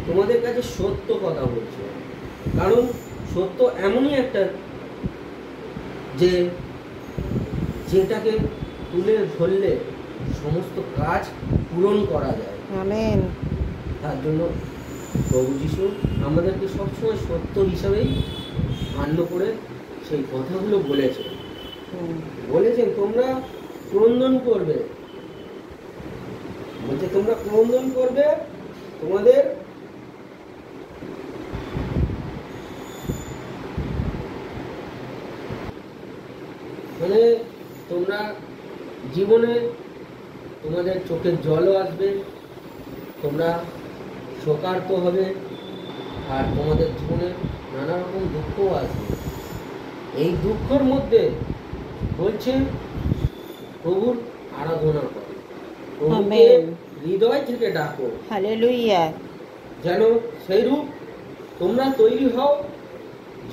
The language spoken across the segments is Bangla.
তোমাদের কাছে সত্য কথা বলছি, কারণ সত্য এমনই একটা যে যেটাকে তুলে ধরলে সমস্ত কাজ পূরণ করা যায়। আমেন। তার জন্য প্রভু যিশু আমাদেরকে সবসময় সত্য হিসাবেই মান্য করে সেই কথাগুলো বলেছেন। তোমরা ক্রন্দন করবে, বলছে তোমরা ক্রন্দন করবে, তোমাদের মানে তোমরা জীবনে তোমাদের চোখের জলও আসবে, তোমরা শোকার্ত হবে, আর তোমাদের জীবনে নানা রকম দুঃখও আসবে। এই দুঃখের মধ্যে বলছে প্রভুর আরাধনা করো, প্রভুকে হৃদয় থেকে ডাকো, হালেলুয়া, যেন সেইরূপ তোমরা তৈরি হও।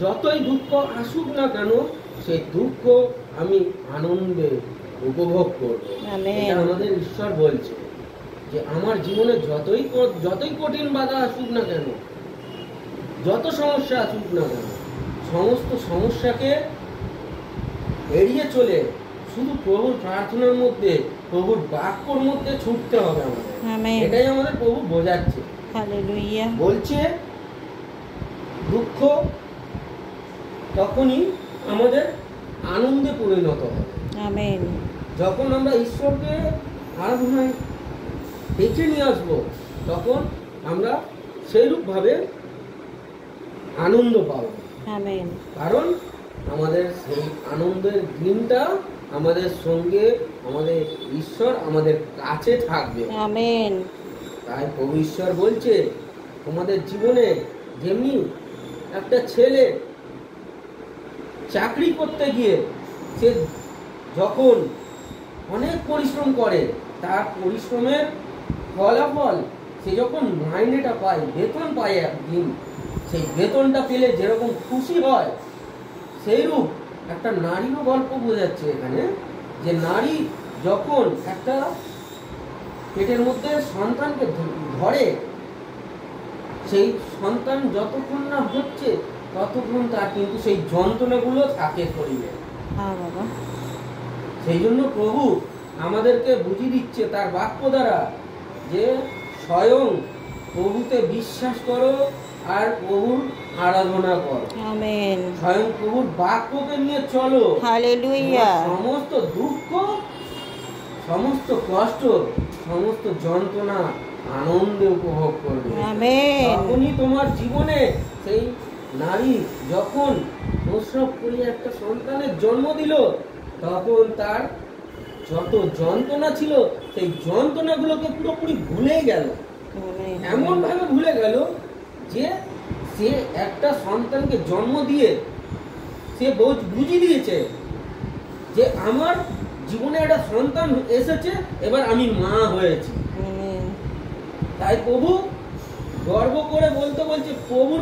যতই দুঃখ আসুক না কেন, সেই দুঃখ আমি আনন্দে উপভোগ করবো। এটা আমাদের ঈশ্বর বলছে যে আমার জীবনে যতই কঠিন বাধা আসুক না কেন, যত সমস্যা আসুক না কেন, সমস্ত সমস্যাকে এড়িয়ে চলে শুধু প্রভুর প্রার্থনার মধ্যে, প্রভুর বাক্যর মধ্যে ছুটতে হবে আমাদের। এটাই আমাদের প্রভু বোঝাচ্ছে। হালেলুয়া। বলছে দুঃখ তখনই আমাদের আনন্দে পরিণত হবে। আমেন। যখন আমরা ঈশ্বরকে আরাধনায় ডেকে নিয়ে আসবো, তখন আমরা সেইরূপভাবে আনন্দ পাবো। আমেন। কারণ আমাদের সেই আনন্দের দিনটা আমাদের সঙ্গে, আমাদের ঈশ্বর আমাদের কাছে থাকবে। আমেন। তাই প্রভু ঈশ্বর বলছে তোমাদের জীবনে যেমনি একটা ছেলে চাকরি করতে গিয়ে সে যখন অনেক পরিশ্রম করে, তার পরিশ্রমের ফলাফল সে যখন মাইনেটা পায়, বেতন পায় একদিন, সেই বেতনটা পেলে যেরকম খুশি হয়, সেইরূপ একটা নারীরও গল্প বোঝাচ্ছে এখানে, যে নারী যখন একটা পেটের মধ্যে সন্তানকে ধরে, সেই সন্তান যতক্ষণ না হচ্ছে ততক্ষণ তার কিন্তু সেই যন্ত্রণাগুলো থাকে শরীরে। সেই জন্য প্রভু আমাদেরকে বুঝিয়ে দিচ্ছে তার বাক্য দ্বারা যে স্বয়ং প্রভুতে বিশ্বাস করো আর প্রভুর আরাধনা করো। আমেন। স্বয়ং প্রভুর বাক্যকে নিয়ে চলো। হালেলুয়া। সমস্ত দুঃখ, সমস্ত কষ্ট, সমস্ত যন্ত্রণা আনন্দে উপভোগ করবে। আমেন। তখনই তোমার জীবনে সেই নারী যখন প্রসব করিয়ে একটা সন্তানের জন্ম দিল, তখন তার যত যন্ত্রণা ছিল সেই যন্ত্রণাগুলোকে পুরোপুরি ভুলে গেল। এমন ভাবে ভুলে গেল যে সে একটা সন্তানকে জন্ম দিয়ে সে বুঝিয়ে দিয়েছে যে আমার জীবনে একটা সন্তান এসেছে, এবার আমি মা হয়েছি। তাই প্রভু গর্ব করে বলছে প্রভুর